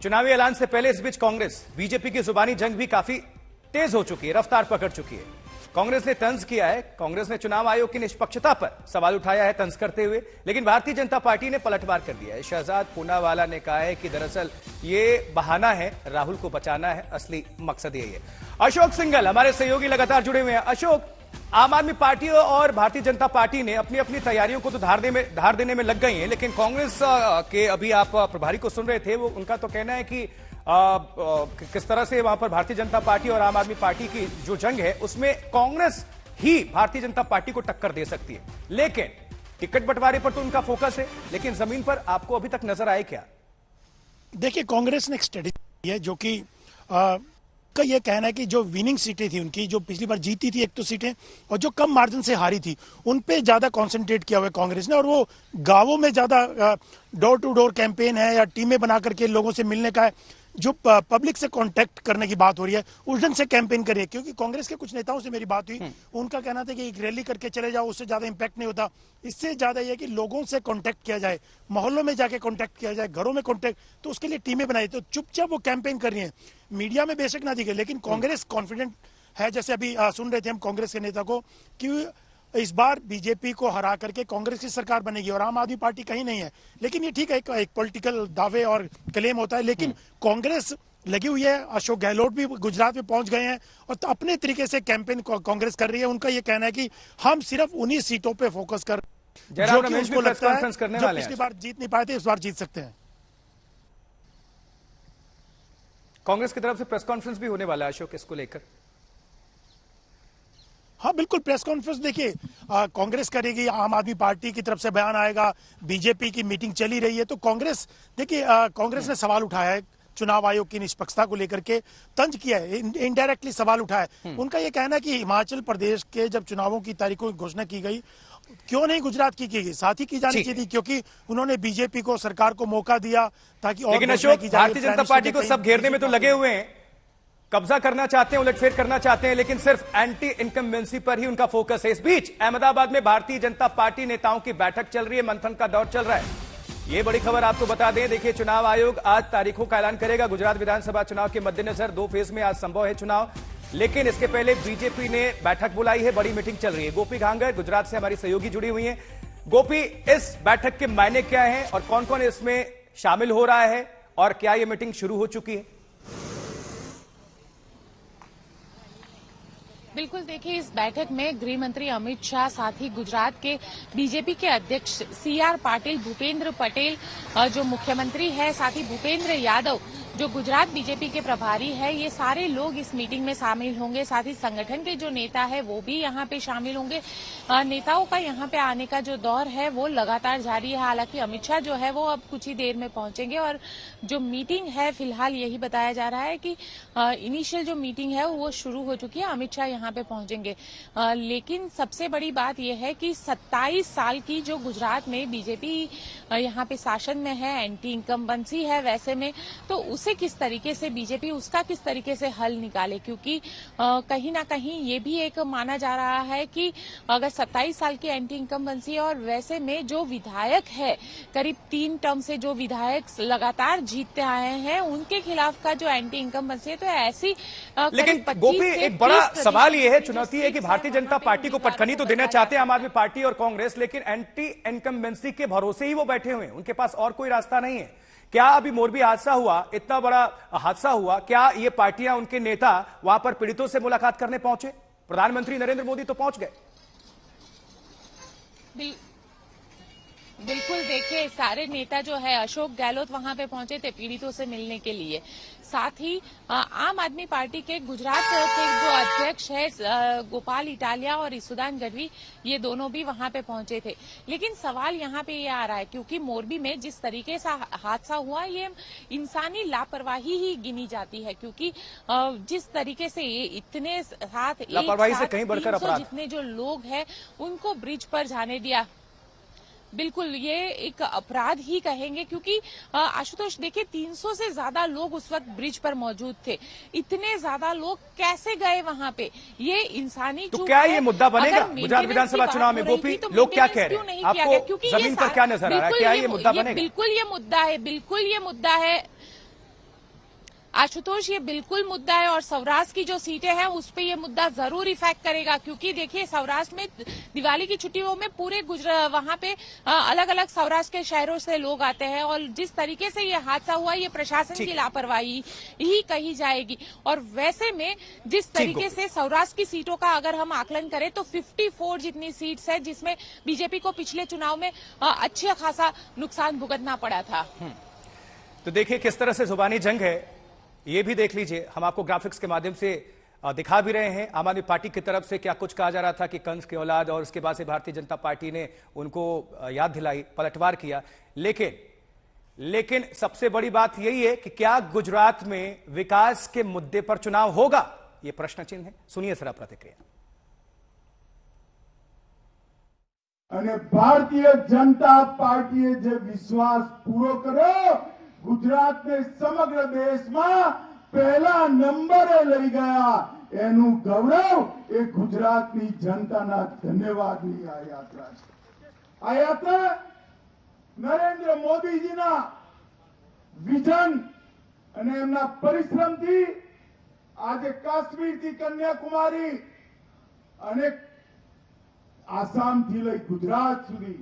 चुनावी ऐलान से पहले इस बीच कांग्रेस बीजेपी की जुबानी जंग भी काफी तेज हो चुकी है, रफ्तार पकड़ चुकी है। कांग्रेस ने तंज किया है, कांग्रेस ने चुनाव आयोग की निष्पक्षता पर सवाल उठाया है तंज करते हुए, लेकिन भारतीय जनता पार्टी ने पलटवार कर दिया है। शहजाद पूनावाला ने कहा है कि दरअसल ये बहाना है, राहुल को बचाना है, असली मकसद यही है। अशोक सिंघल हमारे सहयोगी लगातार जुड़े हुए हैं। अशोक, आम आदमी पार्टी और भारतीय जनता पार्टी ने अपनी अपनी तैयारियों को तो धार देने में लग गई हैं, लेकिन कांग्रेस के अभी आप प्रभारी को सुन रहे थे, वो उनका तो कहना है कि किस तरह से वहां पर भारतीय जनता पार्टी और आम आदमी पार्टी की जो जंग है उसमें कांग्रेस ही भारतीय जनता पार्टी को टक्कर दे सकती है। लेकिन टिकट बंटवारे पर तो उनका फोकस है, लेकिन जमीन पर आपको अभी तक नजर आए क्या? देखिए, कांग्रेस ने एक स्ट्रेटेजी है जो कि का ये कहना है कि जो विनिंग सीटें थी उनकी, जो पिछली बार जीती थी एक तो सीटें, और जो कम मार्जिन से हारी थी, उन पे ज्यादा कंसंट्रेट किया हुआ है कांग्रेस ने। और वो गांवों में ज्यादा डोर टू डोर कैंपेन है या टीमें बना करके लोगों से मिलने का है, जो पब्लिक से कांटेक्ट करने की बात हो रही है, उस ढंग से कैंपेन कर रही है। क्योंकि कांग्रेस के कुछ नेताओं से मेरी बात हुई, उनका कहना था कि एक रैली करके चले जाओ, उससे ज्यादा इंपैक्ट नहीं होता। इससे ज्यादा यह कि लोगों से कांटेक्ट किया जाए, मोहल्लों में जाके कांटेक्ट किया जाए, घरों में कांटेक्ट, तो उसके लिए टीमें बनाई। तो चुपचाप वो कैंपेन कर रही है, मीडिया में बेशक ना दिखे, लेकिन कांग्रेस कॉन्फिडेंट है। जैसे अभी सुन रहे थे हम कांग्रेस के नेता को कि इस बार बीजेपी को हरा करके कांग्रेस की सरकार बनेगी और आम आदमी पार्टी कहीं नहीं है। लेकिन ये ठीक है, एक पॉलिटिकल दावे और क्लेम होता है, लेकिन कांग्रेस लगी हुई है। अशोक गहलोत भी गुजरात में पहुंच गए हैं और अपने तरीके से कैंपेन कांग्रेस कर रही है। उनका ये कहना है कि हम सिर्फ उन्हीं सीटों पे फोकस कर, जो कि उनको लगता है जो पिछली बार जीत नहीं पाए थे, इस बार जीत सकते हैं। कांग्रेस की तरफ से प्रेस कॉन्फ्रेंस भी होने वाला है अशोक, इसको लेकर। हाँ बिल्कुल, प्रेस कॉन्फ्रेंस देखिए कांग्रेस करेगी, आम आदमी पार्टी की तरफ से बयान आएगा, बीजेपी की मीटिंग चली रही है। तो कांग्रेस देखिए, कांग्रेस ने सवाल उठाया है चुनाव आयोग की निष्पक्षता को लेकर के, तंज किया है, इनडायरेक्टली सवाल उठाया है। उनका यह कहना है कि हिमाचल प्रदेश के जब चुनावों की तारीखों की घोषणा की गई, क्यों नहीं गुजरात की गई, साथ ही की जानी चाहिए थी, क्योंकि उन्होंने बीजेपी को, सरकार को मौका दिया ताकि और। लेकिन अशोक, भारतीय जनता पार्टी को सब घेरने में तो लगे हुए हैं, कब्जा करना चाहते हैं, उलटफेर करना चाहते हैं, लेकिन सिर्फ एंटी इनकम्बेंसी पर ही उनका फोकस है। इस बीच अहमदाबाद में भारतीय जनता पार्टी नेताओं की बैठक चल रही है, मंथन का दौर चल रहा है। ये बड़ी खबर आपको बता दें। देखिए, चुनाव आयोग आज तारीखों का ऐलान करेगा। गुजरात विधानसभा चुनाव के मद्देनजर 2 फेज में आज संभव है चुनाव, लेकिन इसके पहले बीजेपी ने बैठक बुलाई है, बड़ी मीटिंग चल रही है। गोपी घांगर गुजरात से हमारी सहयोगी जुड़ी हुई हैं। गोपी, इस बैठक के मायने क्या हैं और कौन कौन इसमें शामिल हो रहा है और क्या यह मीटिंग शुरू हो चुकी है? बिल्कुल, देखिए, इस बैठक में गृह मंत्री अमित शाह, साथ ही गुजरात के बीजेपी के अध्यक्ष CR पाटिल, भूपेंद्र पटेल जो मुख्यमंत्री है, साथ ही भूपेंद्र यादव जो गुजरात बीजेपी के प्रभारी है, ये सारे लोग इस मीटिंग में शामिल होंगे। साथ ही संगठन के जो नेता है वो भी यहाँ पे शामिल होंगे। नेताओं का यहाँ पे आने का जो दौर है वो लगातार जारी है। हालांकि अमित शाह जो है वो अब कुछ ही देर में पहुंचेंगे और जो मीटिंग है, फिलहाल यही बताया जा रहा है कि इनिशियल जो मीटिंग है वो शुरू हो चुकी है, अमित शाह यहाँ पे पहुंचेंगे। लेकिन सबसे बड़ी बात यह है कि 27 साल की जो गुजरात में बीजेपी यहाँ पे शासन में है, एंटी इनकम्बेंसी है वैसे में, तो उसे किस तरीके से बीजेपी उसका किस तरीके से हल निकाले, क्योंकि कहीं ना कहीं ये भी एक माना जा रहा है कि अगर 27 साल की एंटी इनकम्बेंसी और वैसे में जो विधायक है, करीब 3 टर्म से जो विधायक लगातार जीतते आए हैं, उनके खिलाफ का जो एंटी इनकम्बेंसी है, तो ऐसी लेकिन गोपी, एक बड़ा सवाल ये है, चुनौती है कि भारतीय जनता पार्टी को पटखनी तो देना चाहते हैं आम आदमी पार्टी और कांग्रेस, लेकिन एंटी इनकम्बेंसी के भरोसे ही वो बैठे हुए हैं, उनके पास और कोई रास्ता नहीं है। क्या अभी मोरबी हादसा हुआ, इतना बड़ा हादसा हुआ, क्या ये पार्टियां, उनके नेता वहां पर पीड़ितों से मुलाकात करने पहुंचे? प्रधानमंत्री नरेंद्र मोदी तो पहुंच गए। बिल्कुल, देखिए, सारे नेता जो है, अशोक गहलोत वहां पे पहुंचे थे पीड़ितों से मिलने के लिए। साथ ही आम आदमी पार्टी के गुजरात के जो अध्यक्ष है गोपाल इटालिया और ईसुदान गढ़वी, ये दोनों भी वहां पे पहुंचे थे। लेकिन सवाल यहाँ पे ये आ रहा है, क्योंकि मोरबी में जिस तरीके से हादसा हुआ, ये इंसानी लापरवाही ही गिनी जाती है, क्योंकि जिस तरीके से ये इतने साथ लापरवाही से कहीं बढ़कर अपराध, जितने जो लोग हैं उनको ब्रिज पर जाने दिया, बिल्कुल ये एक अपराध ही कहेंगे। क्योंकि आशुतोष, देखिए, 300 से ज्यादा लोग उस वक्त ब्रिज पर मौजूद थे। इतने ज्यादा लोग कैसे गए वहां पे? ये इंसानी तो क्या ये मुद्दा बनेगा गुजरात विधानसभा चुनाव में? गोपी, लोग क्या कह रहे हैं, आपको जमीन पर क्या नजर आ रहा है? क्या ये मुद्दा बनेगा? बिल्कुल ये मुद्दा है, बिल्कुल ये मुद्दा है। आशुतोष, ये बिल्कुल मुद्दा है और सौराष्ट्र की जो सीटें हैं उस पे ये मुद्दा जरूर इफेक्ट करेगा, क्योंकि देखिए सौराष्ट्र में दिवाली की छुट्टियों में पूरे वहां पे अलग अलग सौराष्ट्र के शहरों से लोग आते हैं और जिस तरीके से ये हादसा हुआ ये प्रशासन की लापरवाही ही कही जाएगी। और वैसे में जिस तरीके से सौराष्ट्र की सीटों का अगर हम आकलन करें तो 54 जितनी सीट्स है, जिसमें बीजेपी को पिछले चुनाव में अच्छा खासा नुकसान भुगतना पड़ा था। तो देखिए किस तरह से जुबानी जंग है, ये भी देख लीजिए। हम आपको ग्राफिक्स के माध्यम से दिखा भी रहे हैं। आम आदमी पार्टी की तरफ से क्या कुछ कहा जा रहा था कि कंस की औलाद, और उसके बाद से भारतीय जनता पार्टी ने उनको याद दिलाई, पलटवार किया। लेकिन सबसे बड़ी बात यही है कि क्या गुजरात में विकास के मुद्दे पर चुनाव होगा, यह प्रश्न चिन्ह है। सुनिए जरा प्रतिक्रिया। भारतीय जनता पार्टी जो विश्वास पूरो कर्यो, गुजरात ने समग्र देश में पहला नंबरे लई गया, एनु गौरव ए गुजरातनी जनताना धन्यवादनी आ यात्रा छे। आ यात्रा नरेंद्र मोदीजीना विजन अने एमना परिश्रमथी आज काश्मीर थी कन्याकुमारी अने आसाम थी लई गुजरात सुधी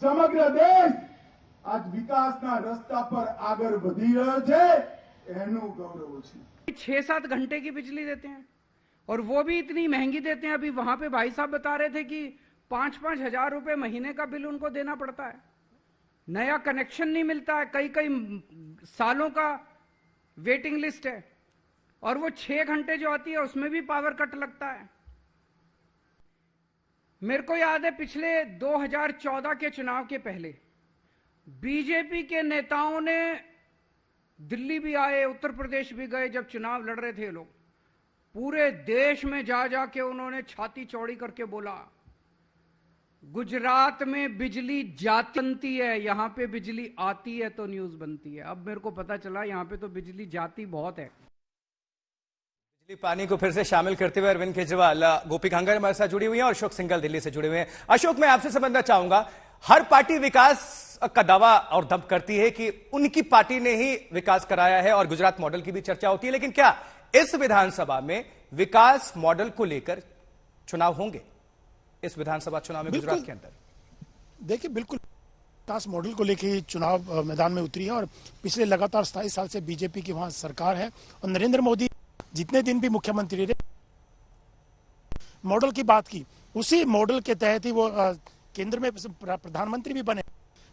समग्र देश आज विकासना रस्ता पर आगे वधी रह्यो छे, एनु गौरव छे। 6-7 घंटे की बिजली देते हैं और वो भी इतनी महंगी देते हैं। अभी वहां पे भाई साहब बता रहे थे कि 5-5 हजार रुपए महीने का बिल उनको देना पड़ता है। नया कनेक्शन नहीं मिलता है, कई सालों का वेटिंग लिस्ट है और वो 6 घंटे जो आती है उसमें भी पावर कट लगता है। मेरे को याद है पिछले 2014 के चुनाव के पहले बीजेपी के नेताओं ने दिल्ली भी आए, उत्तर प्रदेश भी गए, जब चुनाव लड़ रहे थे लोग, पूरे देश में जा जाके उन्होंने छाती चौड़ी करके बोला गुजरात में बिजली बनती है, यहां पे बिजली आती है तो न्यूज बनती है। अब मेरे को पता चला यहां पे तो बिजली जाती बहुत है। बिजली पानी को फिर से शामिल करते हुए अरविंद केजरीवाल, गोपी घांगर हमारे साथ जुड़ी हुई हैं और अशोक सिंघल दिल्ली से जुड़े हुए हैं। अशोक, मैं आपसे समझना चाहूंगा, हर पार्टी विकास का दावा और दम करती है कि उनकी पार्टी ने ही विकास कराया है और गुजरात मॉडल की भी चर्चा होती है, लेकिन क्या इस विधानसभा में विकास मॉडल को लेकर चुनाव होंगे? इस विधानसभा चुनाव में गुजरात के अंदर देखिए, बिल्कुल विकास मॉडल को लेकर चुनाव मैदान में उतरी है और पिछले लगातार 27 साल से बीजेपी की वहां सरकार है और नरेंद्र मोदी जितने दिन भी मुख्यमंत्री रहे, मॉडल की बात की, उसी मॉडल के तहत ही वो केंद्र में प्रधानमंत्री भी बने।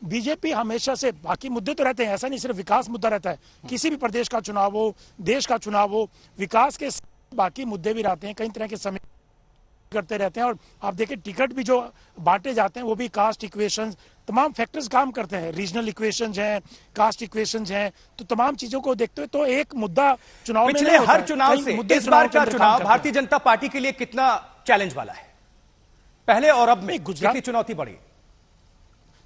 बीजेपी हमेशा से, बाकी मुद्दे तो रहते हैं, ऐसा नहीं सिर्फ विकास मुद्दा रहता है, किसी भी प्रदेश का चुनाव हो, देश का चुनाव हो, विकास के बाकी मुद्दे भी रहते हैं, कई तरह के समय करते रहते हैं। और आप देखिए टिकट भी जो बांटे जाते हैं वो भी कास्ट इक्वेशंस, तमाम फैक्टर्स काम करते हैं, रीजनल इक्वेशंस हैं, कास्ट इक्वेशंस हैं, तो तमाम चीजों को देखते हुए तो एक मुद्दा चुनाव में पिछले हर चुनाव से इस बार का चुनाव भारतीय जनता पार्टी के लिए कितना चैलेंज वाला है, पहले और अब में कितनी चुनौती बढ़ी?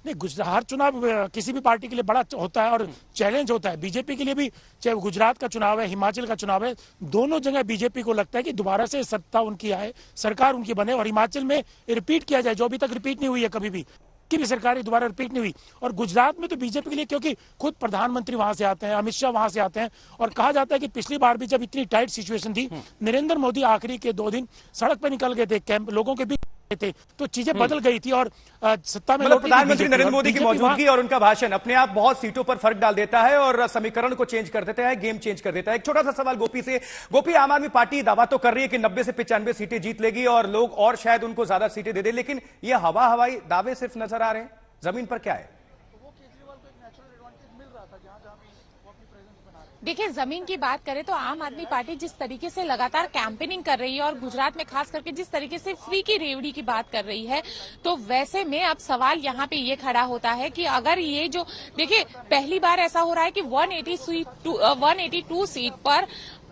नहीं, हर चुनाव किसी भी पार्टी के लिए बड़ा होता है और चैलेंज होता है। बीजेपी के लिए भी, चाहे गुजरात का चुनाव है, हिमाचल का चुनाव है, दोनों जगह बीजेपी को लगता है कि दोबारा से सत्ता उनकी आए, सरकार उनकी बने और हिमाचल में रिपीट किया जाए, जो अभी तक रिपीट नहीं हुई है कभी भी, की भी सरकार दोबारा रिपीट नहीं हुई। और गुजरात में तो बीजेपी के लिए, क्योंकि खुद प्रधानमंत्री वहां से आते हैं, अमित शाह वहां से आते हैं, और कहा जाता है कि पिछली बार भी जब इतनी टाइट सिचुएशन थी, नरेंद्र मोदी आखिरी के 2 दिन सड़क पर निकल गए थे, कैंप लोगों के बीच थे, तो चीजें बदल गई थी और सत्ता में प्रधानमंत्री नरेंद्र मोदी की मौजूदगी और उनका भाषण अपने आप बहुत सीटों पर फर्क डाल देता है और समीकरण को चेंज कर देता है, गेम चेंज कर देता है। एक छोटा सा सवाल गोपी से। गोपी, आम आदमी पार्टी दावा तो कर रही है कि 90 से 95 सीटें जीत लेगी और लोग और शायद उनको ज्यादा सीटें दे दे, लेकिन ये हवाई दावे सिर्फ नजर आ रहे हैं, जमीन पर क्या है? देखिए, जमीन की बात करें तो आम आदमी पार्टी जिस तरीके से लगातार कैंपेनिंग कर रही है और गुजरात में खास करके जिस तरीके से फ्री की रेवड़ी की बात कर रही है, तो वैसे में अब सवाल यहाँ पे ये खड़ा होता है कि अगर ये जो, देखिए पहली बार ऐसा हो रहा है कि 182 सीट पर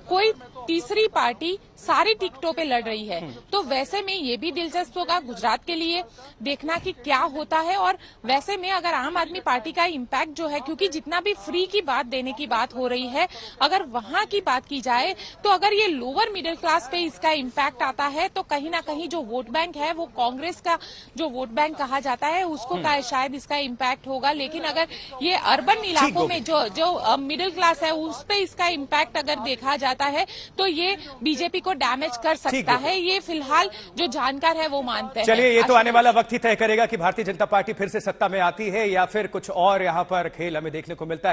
कोई तीसरी पार्टी सारी टिकटों पे लड़ रही है। तो वैसे में ये भी दिलचस्प होगा गुजरात के लिए देखना कि क्या होता है। और वैसे में अगर आम आदमी पार्टी का इम्पैक्ट जो है, क्योंकि जितना भी फ्री की बात देने की बात हो रही है, अगर वहां की बात की जाए तो अगर ये लोअर मिडिल क्लास पे इसका इम्पैक्ट आता है तो कहीं ना कहीं जो वोट बैंक है वो कांग्रेस का जो वोट बैंक कहा जाता है उसको का शायद इसका इम्पैक्ट होगा। लेकिन अगर ये अर्बन इलाकों में जो मिडिल क्लास है उस पे इसका इम्पैक्ट अगर देखा जाता है तो ये बीजेपी को डैमेज कर सकता है। ये फिलहाल जो जानकार है वो मानते हैं। चलिए, ये तो आने वाला वक्त ही तय करेगा कि भारतीय जनता पार्टी फिर से सत्ता में आती है या फिर कुछ और यहां पर खेल हमें देखने को मिलता है।